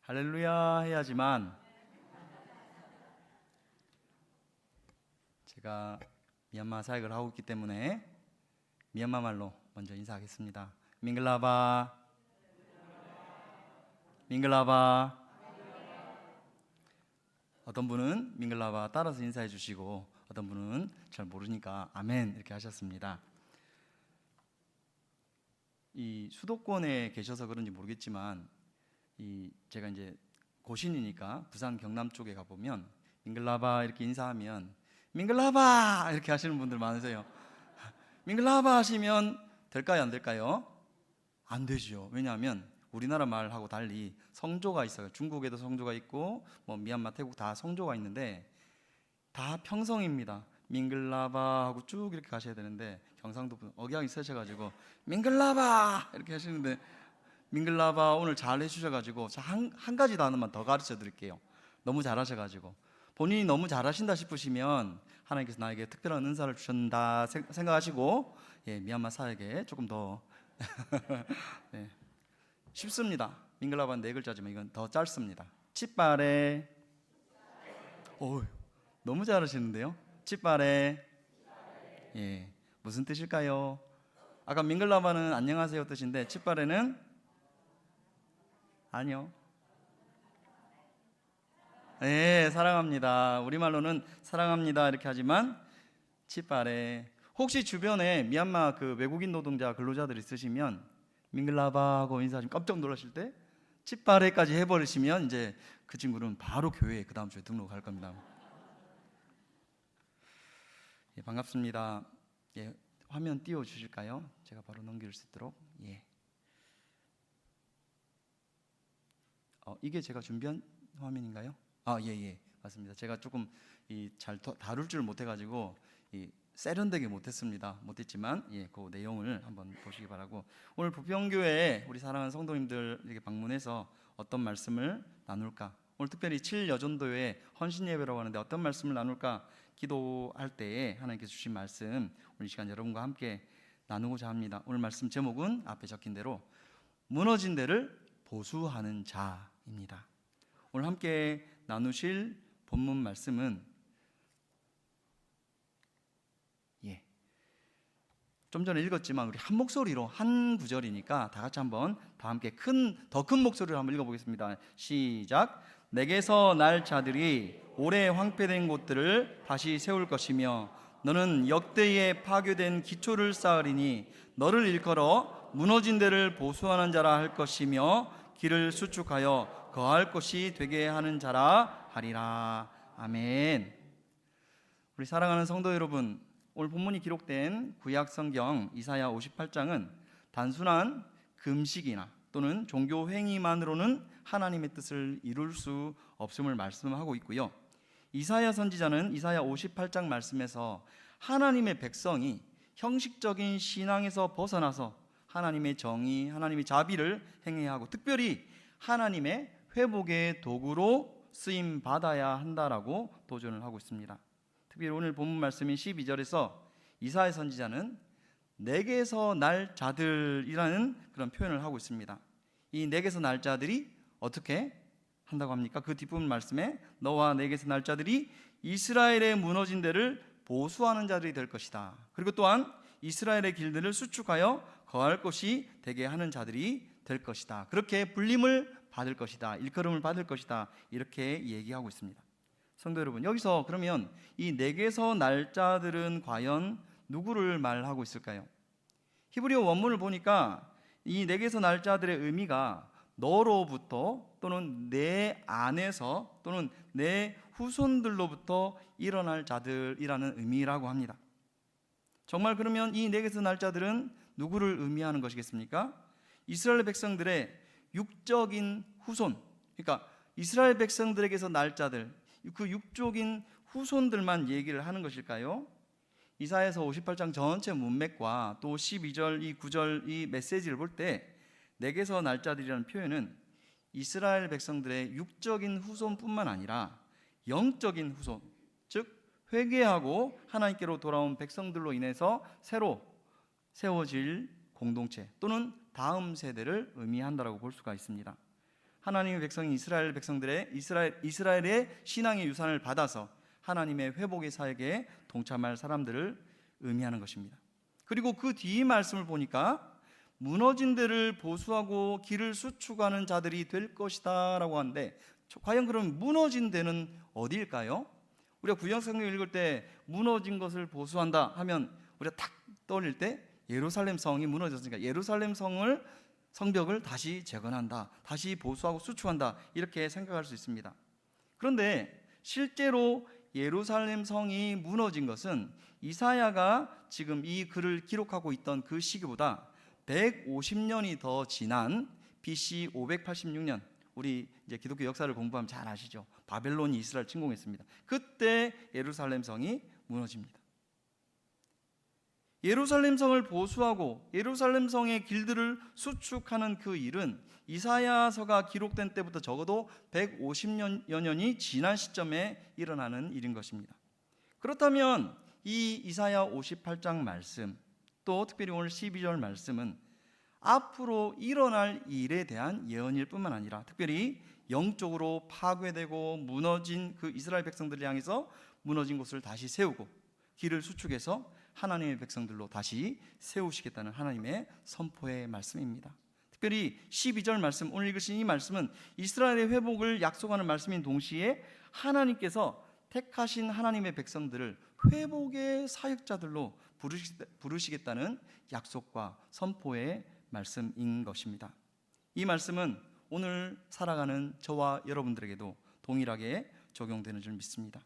할렐루야 해야지만 제가 미얀마 사역을 하고 있기 때문에 미얀마 말로 먼저 인사하겠습니다. 밍글라바 밍글라바. 어떤 분은 밍글라바 따라서 인사해 주시고 어떤 분은 잘 모르니까 아멘 이렇게 하셨습니다. 이 수도권에 계셔서 그런지 모르겠지만 제가 이제 고신이니까 부산 경남 쪽에 가보면 밍글라바 이렇게 인사하면 밍글라바 이렇게 하시는 분들 많으세요. 밍글라바 하시면 될까요 안 될까요? 안 되죠. 왜냐하면 우리나라 말하고 달리 성조가 있어요. 중국에도 성조가 있고 뭐 미얀마 태국 다 성조가 있는데 다 평성입니다. 밍글라바 하고 쭉 이렇게 가셔야 되는데 경상도 분 억양이 세셔가지고 밍글라바 이렇게 하시는데 밍글라바 오늘 잘 해주셔가지고 한 가지 단어만 더 가르쳐 드릴게요. 너무 잘하셔가지고 본인이 너무 잘하신다 싶으시면 하나님께서 나에게 특별한 은사를 주셨다 생각하시고 미얀마 사역에 조금 더 네. 쉽습니다. 밍글라바는 4글자지만 이건 더 짧습니다. 치빠레. 오, 너무 잘하시는데요. 치빠레. 예, 무슨 뜻일까요? 아까 밍글라바는 안녕하세요 뜻인데 치빠레는 아니요. 네, 사랑합니다. 우리말로는 사랑합니다 이렇게 하지만 치빠레. 혹시 주변에 미얀마 그 외국인 노동자 근로자들 있으시면 밍글라바 하고 인사하시면 깜짝 놀라실 때 치빠레까지 해버리시면 이제 그 친구는 바로 교회에 그 다음 주에 등록할 겁니다. 예, 반갑습니다. 예, 화면 띄워주실까요? 제가 바로 넘길 수 있도록. 예. 이게 제가 준비한 화면인가요? 예, 맞습니다. 제가 조금 잘 다룰 줄 못해가지고 세련되게 못했지만 그 내용을 한번 보시기 바라고, 오늘 부평교회에 우리 사랑하는 성도님들에게 방문해서 어떤 말씀을 나눌까, 오늘 특별히 7여전도회 헌신예배라고 하는데 어떤 말씀을 나눌까 기도할 때에 하나님께서 주신 말씀 오늘 이 시간 여러분과 함께 나누고자 합니다. 오늘 말씀 제목은 앞에 적힌 대로 무너진 데를 보수하는 자입니다. 오늘 함께 나누실 본문 말씀은 좀 전에 읽었지만 우리 한 목소리로 한 구절이니까 다 같이 한번 다 함께 더 큰 목소리로 한번 읽어보겠습니다. 시작. 내게서 날 자들이 오래 황폐된 곳들을 다시 세울 것이며 너는 역대에 파괴된 기초를 쌓으리니 너를 일컬어 무너진 데를 보수하는 자라 할 것이며 길을 수축하여 거할 곳이 되게 하는 자라 하리라. 아멘. 우리 사랑하는 성도 여러분, 오늘 본문이 기록된 구약 성경 이사야 58장은 단순한 금식이나 또는 종교 행위만으로는 하나님의 뜻을 이룰 수 없음을 말씀하고 있고요. 이사야 선지자는 이사야 58장 말씀에서 하나님의 백성이 형식적인 신앙에서 벗어나서 하나님의 정의, 하나님의 자비를 행해야 하고 특별히 하나님의 회복의 도구로 쓰임 받아야 한다라고 도전을 하고 있습니다. 특별히 오늘 본문 말씀인 12절에서 이사야 선지자는 내게서 날 자들이라는 그런 표현을 하고 있습니다. 이 내게서 날 자들이 어떻게 한다고 합니까? 그 뒷부분 말씀에 너와 내게서 날 자들이 이스라엘의 무너진 데를 보수하는 자들이 될 것이다. 그리고 또한 이스라엘의 길들을 수축하여 거할 곳이 되게 하는 자들이 될 것이다. 그렇게 불림을 받을 것이다. 일컬음을 받을 것이다. 이렇게 얘기하고 있습니다. 성도 여러분, 여기서 그러면 이 내게서 날 자들은 과연 누구를 말하고 있을까요? 히브리어 원문을 보니까 이 내게서 날 자들의 의미가 너로부터 또는 내 안에서 또는 내 후손들로부터 일어날 자들이라는 의미라고 합니다. 정말 그러면 이 내게서 날 자들은 누구를 의미하는 것이겠습니까? 이스라엘 백성들의 육적인 후손, 그러니까 이스라엘 백성들에게서 날 자들, 그 육적인 후손들만 얘기를 하는 것일까요? 이사야서 58장 전체 문맥과 또 12절 이 9절 이 메시지를 볼 때 내게서 날 자들이라는 표현은 이스라엘 백성들의 육적인 후손뿐만 아니라 영적인 후손, 즉 회개하고 하나님께로 돌아온 백성들로 인해서 새로 세워질 공동체 또는 다음 세대를 의미한다라고 볼 수가 있습니다. 하나님의 백성인 이스라엘의 신앙의 유산을 받아서 하나님의 회복의 사역에 동참할 사람들을 의미하는 것입니다. 그리고 그 뒤 말씀을 보니까 무너진 데를 보수하고 길을 수축하는 자들이 될 것이다 라고 하는데, 과연 그럼 무너진 데는 어디일까요? 우리가 구약성경 읽을 때 무너진 것을 보수한다 하면 우리가 탁 떠올릴 때 예루살렘 성이 무너졌으니까 예루살렘 성벽을 다시 재건한다, 다시 보수하고 수축한다, 이렇게 생각할 수 있습니다. 그런데 실제로 예루살렘 성이 무너진 것은 이사야가 지금 이 글을 기록하고 있던 그 시기보다 150년이 더 지난 BC 586년, 우리 이제 기독교 역사를 공부하면 잘 아시죠? 바벨론이 이스라엘 침공했습니다. 그때 예루살렘 성이 무너집니다. 예루살렘 성을 보수하고 예루살렘 성의 길들을 수축하는 그 일은 이사야서가 기록된 때부터 적어도 150여 년이 지난 시점에 일어나는 일인 것입니다. 그렇다면 이 이사야 58장 말씀, 또 특별히 오늘 12절 말씀은 앞으로 일어날 일에 대한 예언일 뿐만 아니라 특별히 영적으로 파괴되고 무너진 그 이스라엘 백성들을 향해서 무너진 곳을 다시 세우고 길을 수축해서 하나님의 백성들로 다시 세우시겠다는 하나님의 선포의 말씀입니다. 특별히 12절 말씀, 오늘 읽으신 이 말씀은 이스라엘의 회복을 약속하는 말씀인 동시에 하나님께서 택하신 하나님의 백성들을 회복의 사역자들로 부르시겠다는 약속과 선포의 말씀인 것입니다. 이 말씀은 오늘 살아가는 저와 여러분들에게도 동일하게 적용되는 줄 믿습니다.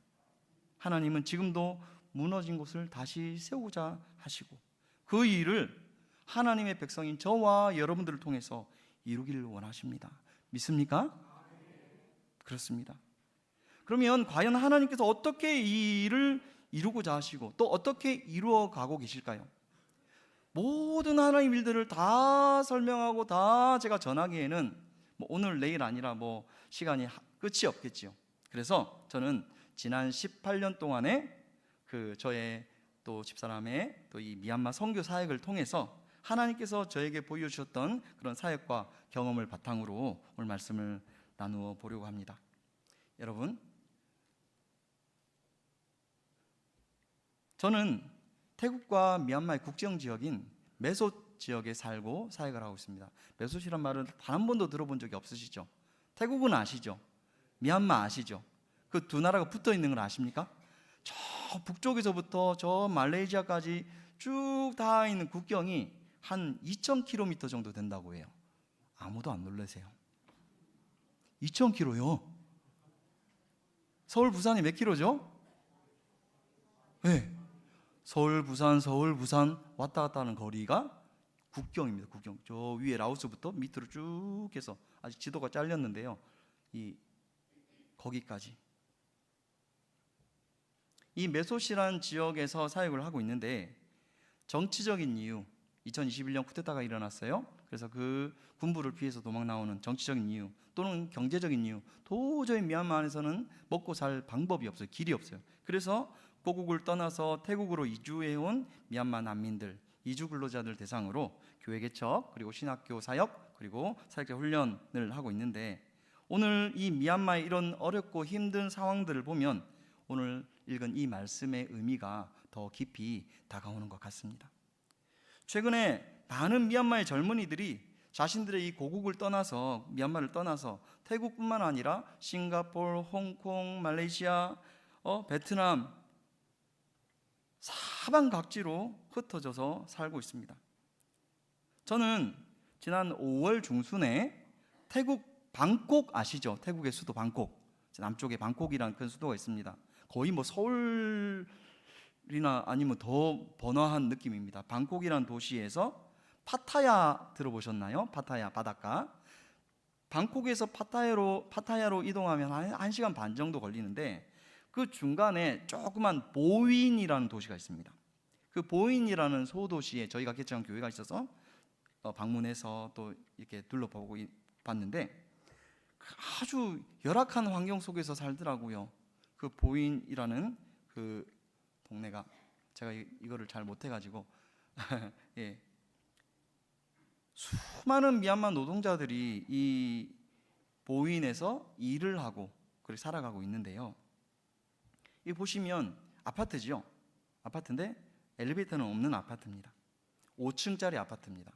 하나님은 지금도 무너진 곳을 다시 세우고자 하시고 그 일을 하나님의 백성인 저와 여러분들을 통해서 이루기를 원하십니다. 믿습니까? 그렇습니다. 그러면 과연 하나님께서 어떻게 이 일을 이루고자 하시고 또 어떻게 이루어 가고 계실까요? 모든 하나님 일들을 다 설명하고 다 제가 전하기에는 오늘 내일 아니라 시간이 끝이 없겠지요. 그래서 저는 지난 18년 동안에 저의 또 집사람의 또 이 미얀마 선교 사역을 통해서 하나님께서 저에게 보여주셨던 그런 사역과 경험을 바탕으로 오늘 말씀을 나누어 보려고 합니다. 여러분, 저는 태국과 미얀마의 국경 지역인 메솥 지역에 살고 사역을 하고 있습니다. 메솥이란 말은 단 한 번도 들어본 적이 없으시죠? 태국은 아시죠? 미얀마 아시죠? 그 두 나라가 붙어 있는 걸 아십니까? 저 북쪽에서부터 저 말레이시아까지 쭉 다 있는 국경이 한 2,000km 정도 된다고 해요. 아무도 안 놀라세요. 2,000km요? 서울 부산이 몇 킬로죠? 네. 서울 부산 왔다 갔다 하는 거리가 국경입니다. 국경. 저 위에 라오스부터 밑으로 쭉 해서 아직 지도가 잘렸는데요. 거기까지. 이 메소시라는 지역에서 사역을 하고 있는데 정치적인 이유, 2021년 쿠데타가 일어났어요. 그래서 그 군부를 피해서 도망 나오는 정치적인 이유 또는 경제적인 이유, 도저히 미얀마 안에서는 먹고 살 방법이 없어요. 길이 없어요. 그래서 고국을 떠나서 태국으로 이주해온 미얀마 난민들, 이주 근로자들 대상으로 교회 개척, 그리고 신학교 사역, 그리고 사역자 훈련을 하고 있는데 오늘 이 미얀마의 이런 어렵고 힘든 상황들을 보면 오늘 읽은 이 말씀의 의미가 더 깊이 다가오는 것 같습니다. 최근에 많은 미얀마의 젊은이들이 자신들의 이 고국을 떠나서 미얀마를 떠나서 태국뿐만 아니라 싱가포르, 홍콩, 말레이시아, 베트남 사방각지로 흩어져서 살고 있습니다. 저는 지난 5월 중순에 태국 방콕 아시죠? 태국의 수도 방콕, 남쪽에 방콕이라는 큰 수도가 있습니다. 거의 서울이나 아니면 더 번화한 느낌입니다. 방콕이라는 도시에서 파타야 들어보셨나요? 파타야 바닷가. 방콕에서 파타야로 이동하면 한 1시간 반 정도 걸리는데 그 중간에 조그만 보인이라는 도시가 있습니다. 그 보인이라는 소도시에 저희가 개척한 교회가 있어서 방문해서 또 이렇게 둘러보고 봤는데 아주 열악한 환경 속에서 살더라고요. 그 보인이라는 그 동네가, 제가 이거를 잘 못해가지고 예. 수많은 미얀마 노동자들이 이 보인에서 일을 하고 그렇게 살아가고 있는데요. 이 보시면 아파트죠. 아파트인데 엘리베이터는 없는 아파트입니다. 5층짜리 아파트입니다.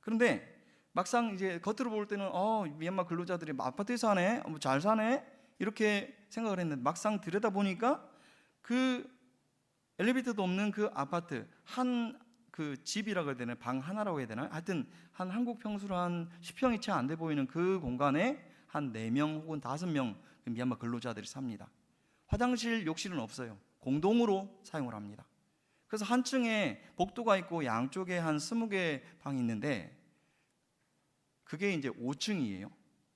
그런데 막상 이제 겉으로 볼 때는 미얀마 근로자들이 아파트에 사네, 잘 사네 이렇게 생각을 했는데 막상 들여다 보니까 그 엘리베이터도 없는 그 아파트 한 그 집이라고 해야 되나, 방 하나라고 해야 되나, 하여튼 한 한국 평수로 한 10평이 채 안 돼 보이는 그 공간에 한 4명 혹은 5명 미얀마 근로자들이 삽니다. 화장실, 욕실은 없어요. 공동으로 사용을 합니다. 그래서 한 층에 복도가 있고 양쪽에 한 20개 방이 있는데 그게 이제 5층이에요.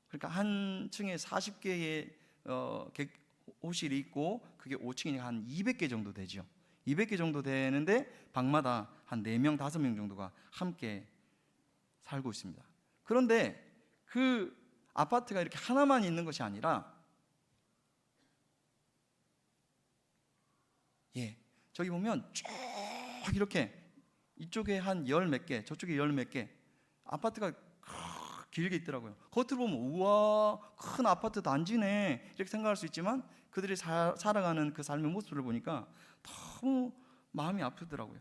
그러니까 한 층에 40개의 호실이 있고 그게 5층이니까 한 200개 정도 되죠. 200개 정도 되는데 방마다 한 4명, 5명 정도가 함께 살고 있습니다. 그런데 그 아파트가 이렇게 하나만 있는 것이 아니라 저기 보면 쭉 이렇게 이쪽에 한 열 몇 개, 저쪽에 열 몇 개 아파트가 길게 있더라고요. 겉으로 보면 우와 큰 아파트 단지네 이렇게 생각할 수 있지만 그들이 살아가는 그 삶의 모습을 보니까 너무 마음이 아프더라고요.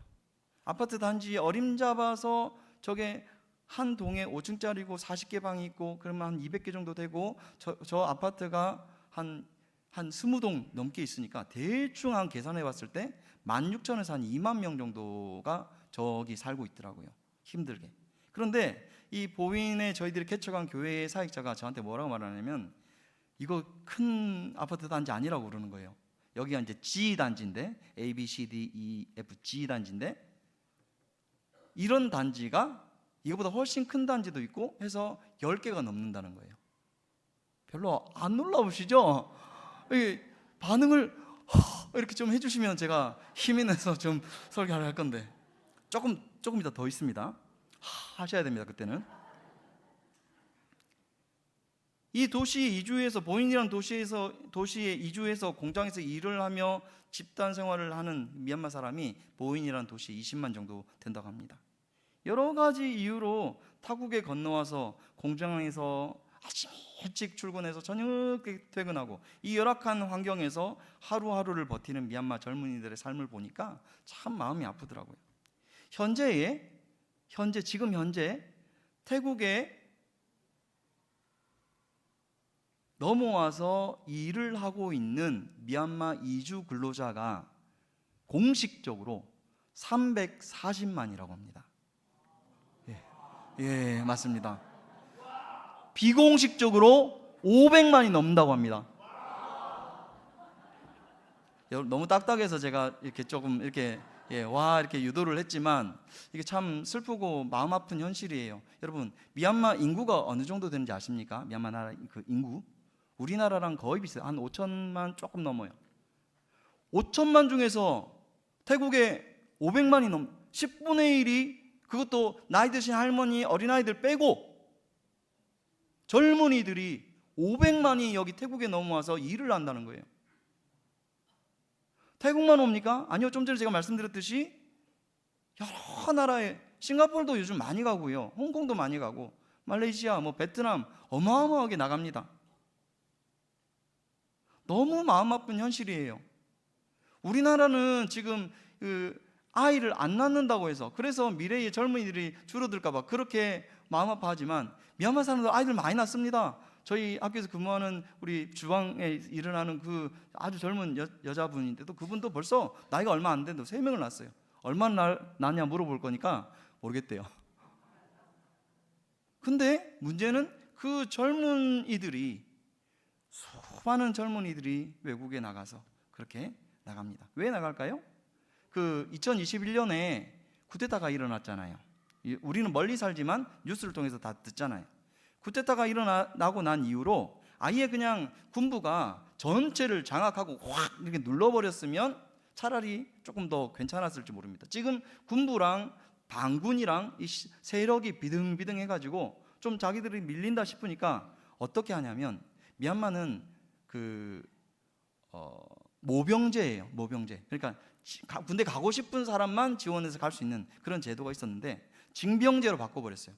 아파트 단지에 어림잡아서 저게 한 동에 5층짜리고 40개 방이 있고 그러면 한 200개 정도 되고 저 아파트가 한 20동 넘게 있으니까 대충 한 계산해 봤을 때 16,000에서 한 2만 명 정도가 저기 살고 있더라고요. 힘들게. 그런데 이 보인에 저희들이 개척한 교회의 사역자가 저한테 뭐라고 말하냐면 이거 큰 아파트 단지 아니라고 그러는 거예요. 여기가 이제 G 단지인데 A, B, C, D, E, F, G 단지인데 이런 단지가 이거보다 훨씬 큰 단지도 있고 해서 10개가 넘는다는 거예요. 별로 안 놀라우시죠? 반응을 이렇게 좀 해주시면 제가 힘이 내서 좀 설교를 할 건데 조금 이따 더 있습니다. 하셔야 됩니다. 그때는 이 도시에 이주해서 보인이라는 도시에 이주해서 공장에서 일을 하며 집단 생활을 하는 미얀마 사람이 보인이라는 도시에 20만 정도 된다고 합니다. 여러 가지 이유로 타국에 건너와서 공장에서 아침 일찍 출근해서 저녁에 퇴근하고 이 열악한 환경에서 하루하루를 버티는 미얀마 젊은이들의 삶을 보니까 참 마음이 아프더라고요. 지금 현재 태국에 넘어와서 일을 하고 있는 미얀마 이주 근로자가 공식적으로 340만이라고 합니다. 예, 맞습니다. 비공식적으로 500만이 넘는다고 합니다. 너무 딱딱해서 제가 이렇게 조금 이렇게 이렇게 유도를 했지만 이게 참 슬프고 마음 아픈 현실이에요. 여러분, 미얀마 인구가 어느 정도 되는지 아십니까? 미얀마 나라 그 인구 우리나라랑 거의 비슷해요. 한 5천만 조금 넘어요. 5천만 중에서 태국에 500만이 10분의 1이 그것도 나이 드신 할머니, 어린아이들 빼고 젊은이들이 500만이 여기 태국에 넘어와서 일을 한다는 거예요. 태국만 옵니까? 아니요. 좀 전에 제가 말씀드렸듯이 여러 나라에 싱가포르도 요즘 많이 가고요. 홍콩도 많이 가고 말레이시아, 베트남 어마어마하게 나갑니다. 너무 마음 아픈 현실이에요. 우리나라는 지금 아이를 안 낳는다고 해서 그래서 미래의 젊은이들이 줄어들까 봐 그렇게 마음 아파하지만 미얀마 사람들 아이들 많이 낳습니다. 저희 학교에서 근무하는 우리 주방에 일어나는 그 아주 젊은 여자분인데도 그분도 벌써 나이가 얼마 안 됐는데 3명을 낳았어요. 얼마나 낳냐 물어볼 거니까 모르겠대요. 근데 문제는 그 젊은이들이 수많은 젊은이들이 외국에 나가서 그렇게 나갑니다. 왜 나갈까요? 2021년에 쿠데타가 일어났잖아요. 우리는 멀리 살지만 뉴스를 통해서 다 듣잖아요. 쿠데타가 일어나고 난 이후로 아예 그냥 군부가 전체를 장악하고 확 이렇게 눌러버렸으면 차라리 조금 더 괜찮았을지 모릅니다. 지금 군부랑 반군이랑 이 세력이 비등비등해가지고 좀 자기들이 밀린다 싶으니까 어떻게 하냐면 미얀마는 모병제예요. 모병제. 그러니까 군대 가고 싶은 사람만 지원해서 갈 수 있는 그런 제도가 있었는데 징병제로 바꿔버렸어요.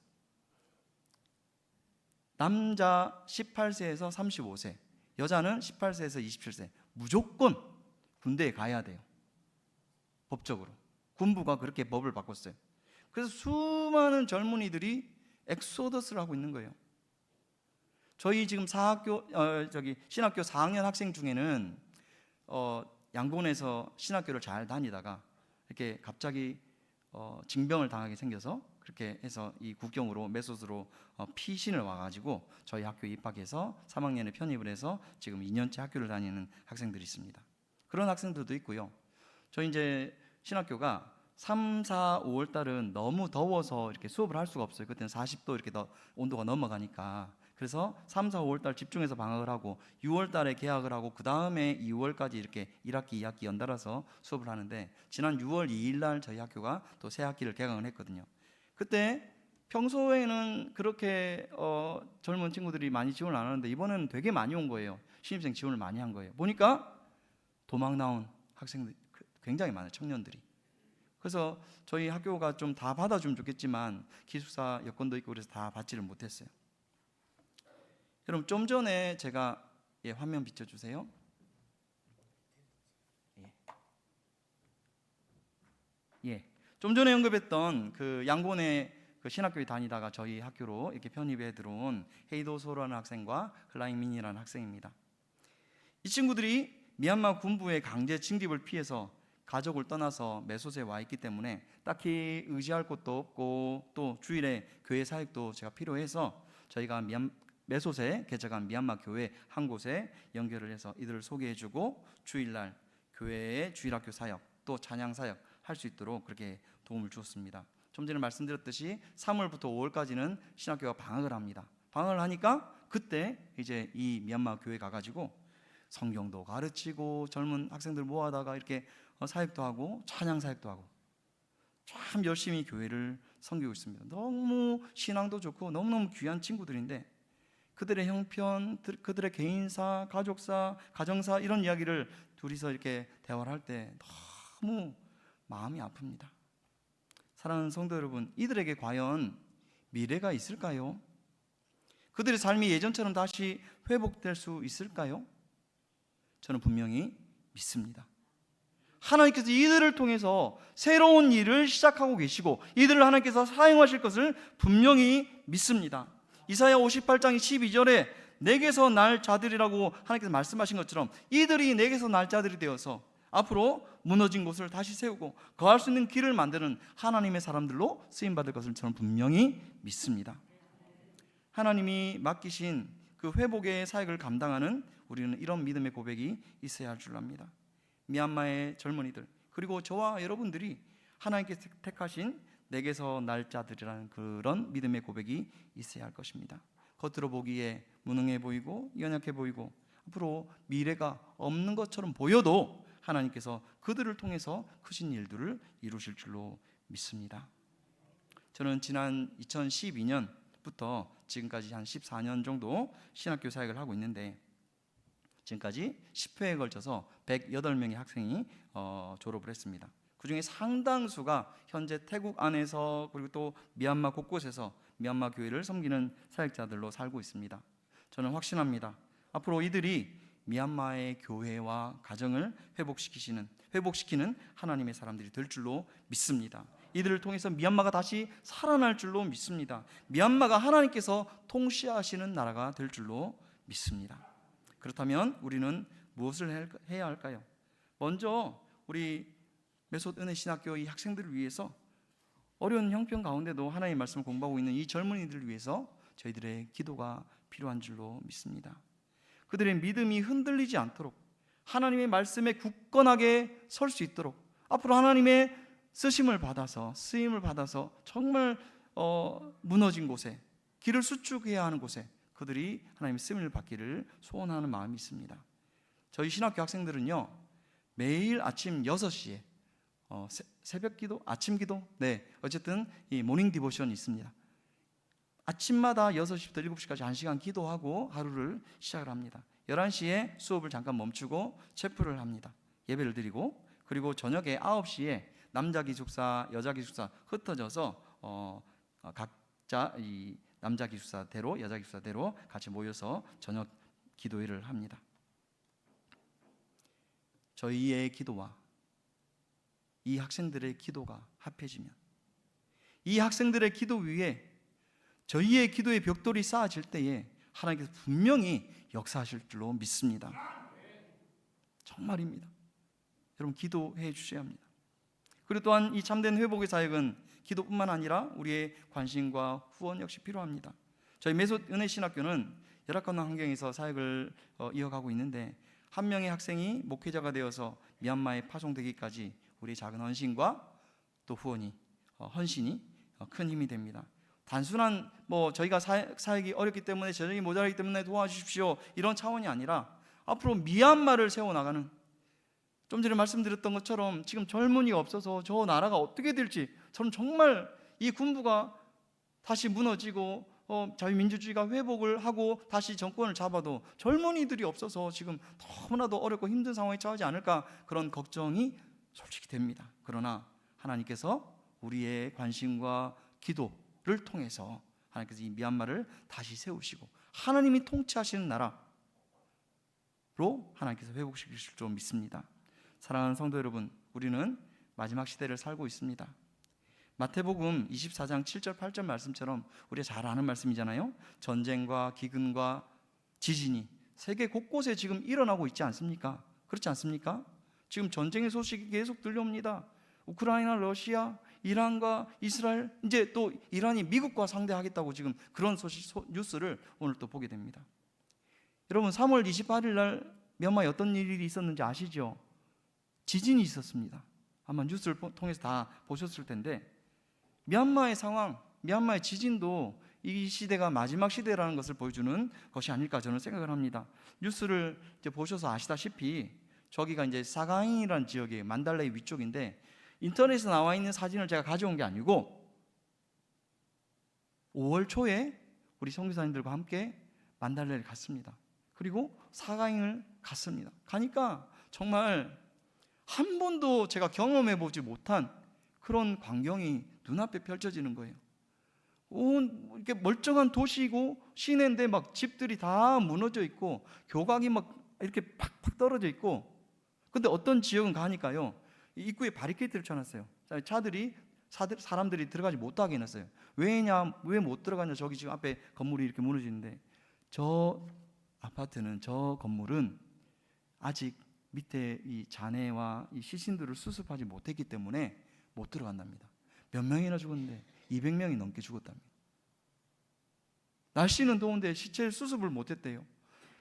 남자 18세에서 35세, 여자는 18세에서 27세 무조건 군대에 가야 돼요. 법적으로 군부가 그렇게 법을 바꿨어요. 그래서 수많은 젊은이들이 엑소더스를 하고 있는 거예요. 저희 지금 신학교 4학년 학생 중에는 양곤에서 신학교를 잘 다니다가 이렇게 갑자기 징병을 당하게 생겨서 그렇게 해서 이 국경으로 메소스로 피신을 와가지고 저희 학교에 입학해서 3학년에 편입을 해서 지금 2년째 학교를 다니는 학생들이 있습니다. 그런 학생들도 있고요. 저희 이제 신학교가 3, 4, 5월 달은 너무 더워서 이렇게 수업을 할 수가 없어요. 그때는 40도 이렇게 온도가 넘어가니까. 그래서 3, 4, 5월 달 집중해서 방학을 하고 6월 달에 개학을 하고 그 다음에 2월까지 이렇게 1학기, 2학기 연달아서 수업을 하는데, 지난 6월 2일 날 저희 학교가 또 새 학기를 개강을 했거든요. 그때 평소에는 그렇게 젊은 친구들이 많이 지원을 안 하는데 이번에는 되게 많이 온 거예요. 신입생 지원을 많이 한 거예요. 보니까 도망 나온 학생들 굉장히 많아요, 청년들이. 그래서 저희 학교가 좀 다 받아주면 좋겠지만 기숙사 여건도 있고 그래서 다 받지를 못했어요. 여러분, 좀 전에 제가 화면 비춰주세요. 좀 전에 언급했던 그 양곤의 그 신학교에 다니다가 저희 학교로 이렇게 편입해 들어온 헤이도소라는 학생과 클라이민이라는 학생입니다. 이 친구들이 미얀마 군부의 강제 징집을 피해서 가족을 떠나서 메소스에 와 있기 때문에 딱히 의지할 곳도 없고 또 주일에 교회 사역도 제가 필요해서 저희가 메소스에 개척한 미얀마 교회 한 곳에 연결을 해서 이들을 소개해주고 주일날 교회의 주일학교 사역 또 찬양 사역 할 수 있도록 그렇게 도움을 주었습니다. 좀 전에 말씀드렸듯이 3월부터 5월까지는 신학교가 방학을 합니다. 방학을 하니까 그때 이제 이 미얀마 교회 가가지고 성경도 가르치고 젊은 학생들 모아다가 이렇게 사역도 하고 찬양 사역도 하고 참 열심히 교회를 섬기고 있습니다. 너무 신앙도 좋고 너무너무 귀한 친구들인데 그들의 형편, 그들의 개인사, 가족사, 가정사 이런 이야기를 둘이서 이렇게 대화를 할 때 너무 마음이 아픕니다. 사랑하는 성도 여러분, 이들에게 과연 미래가 있을까요? 그들의 삶이 예전처럼 다시 회복될 수 있을까요? 저는 분명히 믿습니다. 하나님께서 이들을 통해서 새로운 일을 시작하고 계시고 이들을 하나님께서 사용하실 것을 분명히 믿습니다. 이사야 58장 12절에 내게서 날 자들이라고 하나님께서 말씀하신 것처럼 이들이 내게서 날 자들이 되어서 앞으로 무너진 곳을 다시 세우고 거할 수 있는 길을 만드는 하나님의 사람들로 쓰임받을 것을 저는 분명히 믿습니다. 하나님이 맡기신 그 회복의 사역을 감당하는 우리는 이런 믿음의 고백이 있어야 할 줄 압니다. 미얀마의 젊은이들 그리고 저와 여러분들이 하나님께서 택하신 내게서 날 자들이라는 그런 믿음의 고백이 있어야 할 것입니다. 겉으로 보기에 무능해 보이고 연약해 보이고 앞으로 미래가 없는 것처럼 보여도 하나님께서 그들을 통해서 크신 일들을 이루실 줄로 믿습니다. 저는 지난 2012년부터 지금까지 한 14년 정도 신학교 사역을 하고 있는데 지금까지 10회에 걸쳐서 108명의 학생이 졸업을 했습니다. 그 중에 상당수가 현재 태국 안에서 그리고 또 미얀마 곳곳에서 미얀마 교회를 섬기는 사역자들로 살고 있습니다. 저는 확신합니다. 앞으로 이들이 미얀마의 교회와 가정을 회복시키는 하나님의 사람들이 될 줄로 믿습니다. 이들을 통해서 미얀마가 다시 살아날 줄로 믿습니다. 미얀마가 하나님께서 통치하시는 나라가 될 줄로 믿습니다. 그렇다면 우리는 무엇을 해야 할까요? 먼저 우리 메소드 은혜 신학교 이 학생들을 위해서 어려운 형편 가운데도 하나님의 말씀을 공부하고 있는 이 젊은이들을 위해서 저희들의 기도가 필요한 줄로 믿습니다. 그들의 믿음이 흔들리지 않도록 하나님의 말씀에 굳건하게 설 수 있도록 앞으로 하나님의 쓰임을 받아서 정말 무너진 곳에 길을 수축해야 하는 곳에 그들이 하나님의 쓰임을 받기를 소원하는 마음이 있습니다. 저희 신학교 학생들은요 매일 아침 6시에 새벽 기도, 아침 기도 어쨌든 이 모닝 디보션이 있습니다. 아침마다 6시부터 7시까지 1시간 기도하고 하루를 시작을 합니다. 11시에 수업을 잠깐 멈추고 체프를 합니다. 예배를 드리고 그리고 저녁에 9시에 남자 기숙사, 여자 기숙사 흩어져서 각자 이 남자 기숙사대로 여자 기숙사대로 같이 모여서 저녁 기도회를 합니다. 저희의 기도와 이 학생들의 기도가 합해지면 이 학생들의 기도 위에 저희의 기도의 벽돌이 쌓아질 때에 하나님께서 분명히 역사하실 줄로 믿습니다. 정말입니다. 여러분 기도해 주셔야 합니다. 그리고 또한 이 참된 회복의 사역은 기도뿐만 아니라 우리의 관심과 후원 역시 필요합니다. 저희 메소 은혜신학교는 열악한 환경에서 사역을 이어가고 있는데 한 명의 학생이 목회자가 되어서 미얀마에 파송되기까지 우리의 작은 헌신과 또 후원이 헌신이 큰 힘이 됩니다. 단순한 저희가 사역이 어렵기 때문에 재정이 모자라기 때문에 도와주십시오 이런 차원이 아니라 앞으로 미얀마를 세워나가는, 좀 전에 말씀드렸던 것처럼 지금 젊은이가 없어서 저 나라가 어떻게 될지, 저는 정말 이 군부가 다시 무너지고 자유민주주의가 회복을 하고 다시 정권을 잡아도 젊은이들이 없어서 지금 너무나도 어렵고 힘든 상황에 처하지 않을까 그런 걱정이 솔직히 됩니다. 그러나 하나님께서 우리의 관심과 기도를 통해서 하나님께서 이 미얀마를 다시 세우시고 하나님이 통치하시는 나라로 하나님께서 회복시키실 줄 믿습니다. 사랑하는 성도 여러분, 우리는 마지막 시대를 살고 있습니다. 마태복음 24장 7절 8절 말씀처럼 우리가 잘 아는 말씀이잖아요. 전쟁과 기근과 지진이 세계 곳곳에 지금 일어나고 있지 않습니까? 그렇지 않습니까? 지금 전쟁의 소식이 계속 들려옵니다. 우크라이나, 러시아, 이란과 이스라엘, 이제 또 이란이 미국과 상대하겠다고 지금 그런 뉴스를 오늘 또 보게 됩니다. 여러분 3월 28일 날 미얀마에 어떤 일이 있었는지 아시죠? 지진이 있었습니다. 아마 뉴스를 통해서 다 보셨을 텐데 미얀마의 상황, 미얀마의 지진도 이 시대가 마지막 시대라는 것을 보여주는 것이 아닐까 저는 생각을 합니다. 뉴스를 이제 보셔서 아시다시피 저기가 이제 사가잉이라는 지역이에요. 만달레이 위쪽인데 인터넷에 나와 있는 사진을 제가 가져온 게 아니고 5월 초에 우리 선교사님들과 함께 만달레를 갔습니다. 그리고 사가잉을 갔습니다. 가니까 정말 한 번도 제가 경험해 보지 못한 그런 광경이 눈앞에 펼쳐지는 거예요. 이렇게 멀쩡한 도시이고 시내인데 막 집들이 다 무너져 있고 교각이 막 이렇게 팍팍 떨어져 있고, 근데 어떤 지역은 가니까요 입구에 바리케이트를 쳐놨어요. 사람들이 들어가지 못하게 해놨어요. 왜 못 들어가냐, 저기 지금 앞에 건물이 이렇게 무너지는데 저 아파트는, 저 건물은 아직 밑에 이 잔해와 이 시신들을 수습하지 못했기 때문에 못 들어간답니다. 몇 명이나 죽었는데 200명이 넘게 죽었답니다. 날씨는 더운데 시체 수습을 못했대요.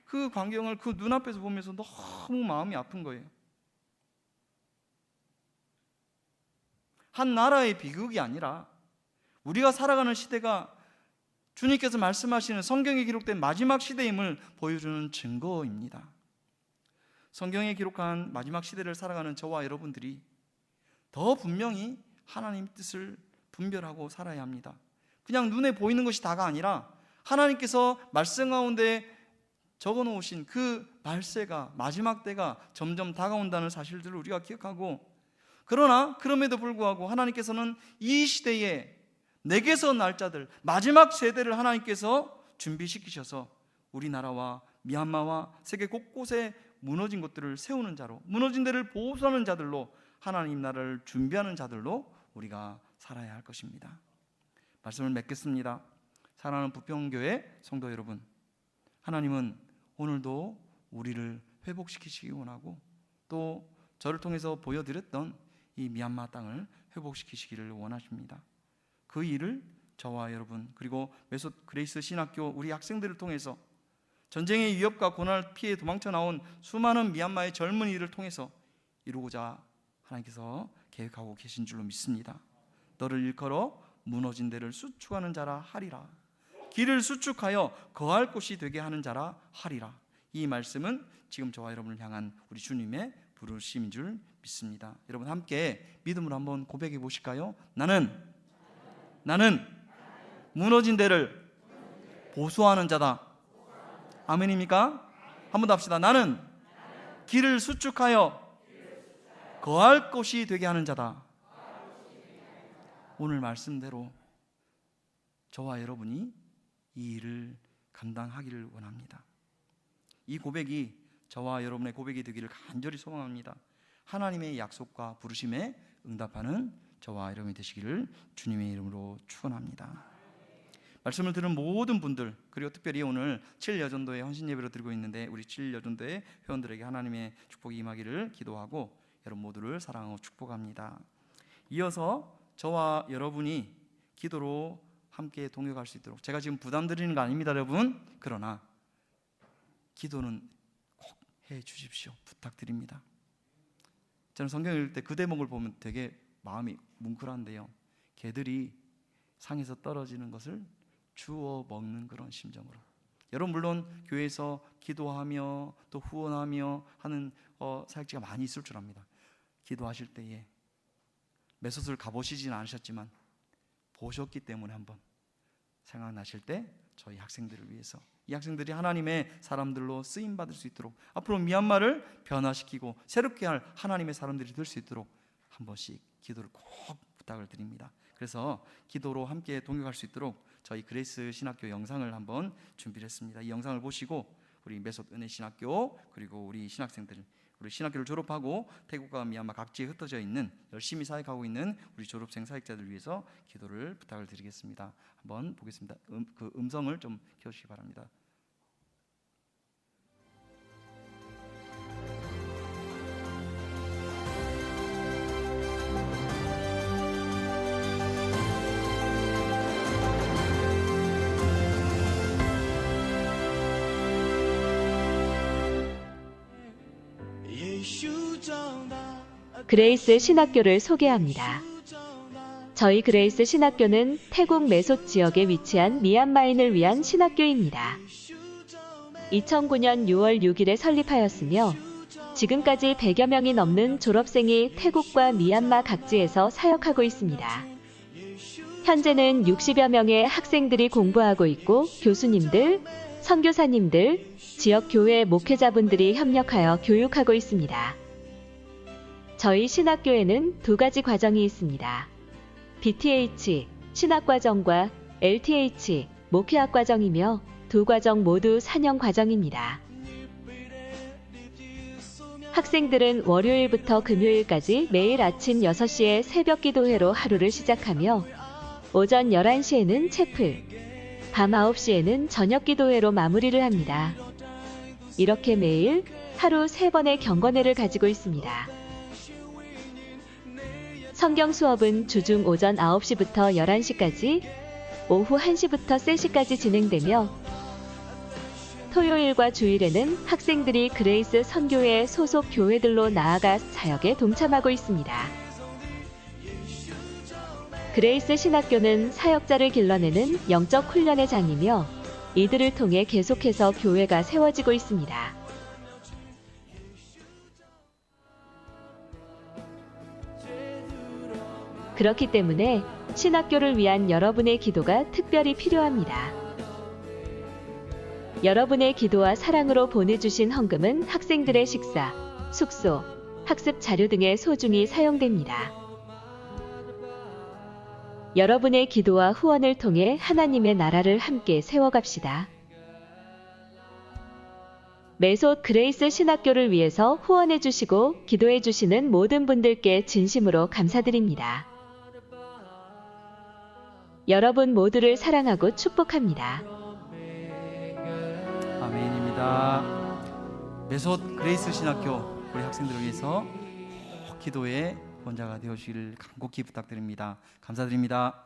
그 광경을 그 눈앞에서 보면서 너무 마음이 아픈 거예요. 한 나라의 비극이 아니라 우리가 살아가는 시대가 주님께서 말씀하시는 성경에 기록된 마지막 시대임을 보여주는 증거입니다. 성경에 기록한 마지막 시대를 살아가는 저와 여러분들이 더 분명히 하나님 뜻을 분별하고 살아야 합니다. 그냥 눈에 보이는 것이 다가 아니라 하나님께서 말씀 가운데 적어놓으신 그 말세가, 마지막 때가 점점 다가온다는 사실들을 우리가 기억하고, 그러나 그럼에도 불구하고 하나님께서는 이 시대에 내게서 날 자들, 마지막 세대를 하나님께서 준비시키셔서 우리나라와 미얀마와 세계 곳곳에 무너진 것들을 세우는 자로, 무너진 데를 보호하는 자들로, 하나님 나라를 준비하는 자들로 우리가 살아야 할 것입니다. 말씀을 맺겠습니다. 사랑하는 부평교회 성도 여러분, 하나님은 오늘도 우리를 회복시키시기 원하고 또 저를 통해서 보여드렸던 이 미얀마 땅을 회복시키시기를 원하십니다. 그 일을 저와 여러분, 그리고 메소 그레이스 신학교 우리 학생들을 통해서 전쟁의 위협과 고난을 피해 도망쳐 나온 수많은 미얀마의 젊은이들을 통해서 이루고자 하나님께서 계획하고 계신 줄로 믿습니다. 너를 일컬어 무너진 데를 수축하는 자라 하리라. 길을 수축하여 거할 곳이 되게 하는 자라 하리라. 이 말씀은 지금 저와 여러분을 향한 우리 주님의 부르심인 줄 믿습니다. 여러분 함께 믿음으로 한번 고백해 보실까요? 나는 무너진 데를 보수하는 자다. 아멘입니까? 한 번 더 합시다. 나는 길을 수축하여 거할 곳이 되게 하는 자다. 오늘 말씀대로 저와 여러분이 이 일을 감당하기를 원합니다. 이 고백이 저와 여러분의 고백이 되기를 간절히 소망합니다. 하나님의 약속과 부르심에 응답하는 저와 여러분이 되시기를 주님의 이름으로 축원합니다. 말씀을 들은 모든 분들, 그리고 특별히 오늘 7여전도의 헌신 예배를 드리고 있는데 우리 7여전도의 회원들에게 하나님의 축복이 임하기를 기도하고 여러분 모두를 사랑하고 축복합니다. 이어서 저와 여러분이 기도로 함께 동역할 수 있도록, 제가 지금 부담 드리는 거 아닙니다 여러분, 그러나 기도는 꼭 해 주십시오. 부탁드립니다. 저는 성경 읽을 때 그 대목을 보면 되게 마음이 뭉클한데요, 개들이 상에서 떨어지는 것을 주워 먹는 그런 심정으로, 여러분 물론 교회에서 기도하며 또 후원하며 하는 사역지가 많이 있을 줄 압니다. 기도하실 때에 메소스를 가보시지는 않으셨지만 보셨기 때문에 한번 생각나실 때 저희 학생들을 위해서, 이 학생들이 하나님의 사람들로 쓰임받을 수 있도록, 앞으로 미얀마를 변화시키고 새롭게 할 하나님의 사람들이 될 수 있도록 한 번씩 기도를 꼭 부탁을 드립니다. 그래서 기도로 함께 동역할 수 있도록 저희 그레이스 신학교 영상을 한번 준비를 했습니다. 이 영상을 보시고 우리 메솥 은혜 신학교, 그리고 우리 신학생들, 우리 신학교를 졸업하고 태국과 미얀마 각지에 흩어져 있는 열심히 사역하고 있는 우리 졸업생 사역자들 위해서 기도를 부탁을 드리겠습니다. 한번 보겠습니다. 그 음성을 좀 켜주시기 바랍니다. 그레이스 신학교를 소개합니다. 저희 그레이스 신학교는 태국 메솥 지역에 위치한 미얀마인을 위한 신학교입니다. 2009년 6월 6일에 설립하였으며 지금까지 100여 명이 넘는 졸업생이 태국과 미얀마 각지에서 사역하고 있습니다. 현재는 60여 명의 학생들이 공부하고 있고 교수님들, 선교사님들, 지역 교회 목회자분들이 협력하여 교육하고 있습니다. 저희 신학교에는 두 가지 과정이 있습니다. BTH 신학과정과 LTH 목회학 과정이며 두 과정 모두 4년 과정입니다. 학생들은 월요일부터 금요일까지 매일 아침 6시에 새벽 기도회로 하루를 시작하며 오전 11시에는 채플, 밤 9시에는 저녁 기도회로 마무리를 합니다. 이렇게 매일 하루 3번의 경건회를 가지고 있습니다. 성경 수업은 주중 오전 9시부터 11시까지, 오후 1시부터 3시까지 진행되며 토요일과 주일에는 학생들이 그레이스 선교회 소속 교회들로 나아가 사역에 동참하고 있습니다. 그레이스 신학교는 사역자를 길러내는 영적 훈련의 장이며 이들을 통해 계속해서 교회가 세워지고 있습니다. 그렇기 때문에 신학교를 위한 여러분의 기도가 특별히 필요합니다. 여러분의 기도와 사랑으로 보내주신 헌금은 학생들의 식사, 숙소, 학습 자료 등에 소중히 사용됩니다. 여러분의 기도와 후원을 통해 하나님의 나라를 함께 세워갑시다. 메솥 그레이스 신학교를 위해서 후원해주시고 기도해주시는 모든 분들께 진심으로 감사드립니다. 여러분 모두를 사랑하고 축복합니다. 아멘입니다. 메솥 그레이스 신학교 우리 학생들을 위해서 기도의 원자가 되어주시기를 간곡히 부탁드립니다. 감사드립니다.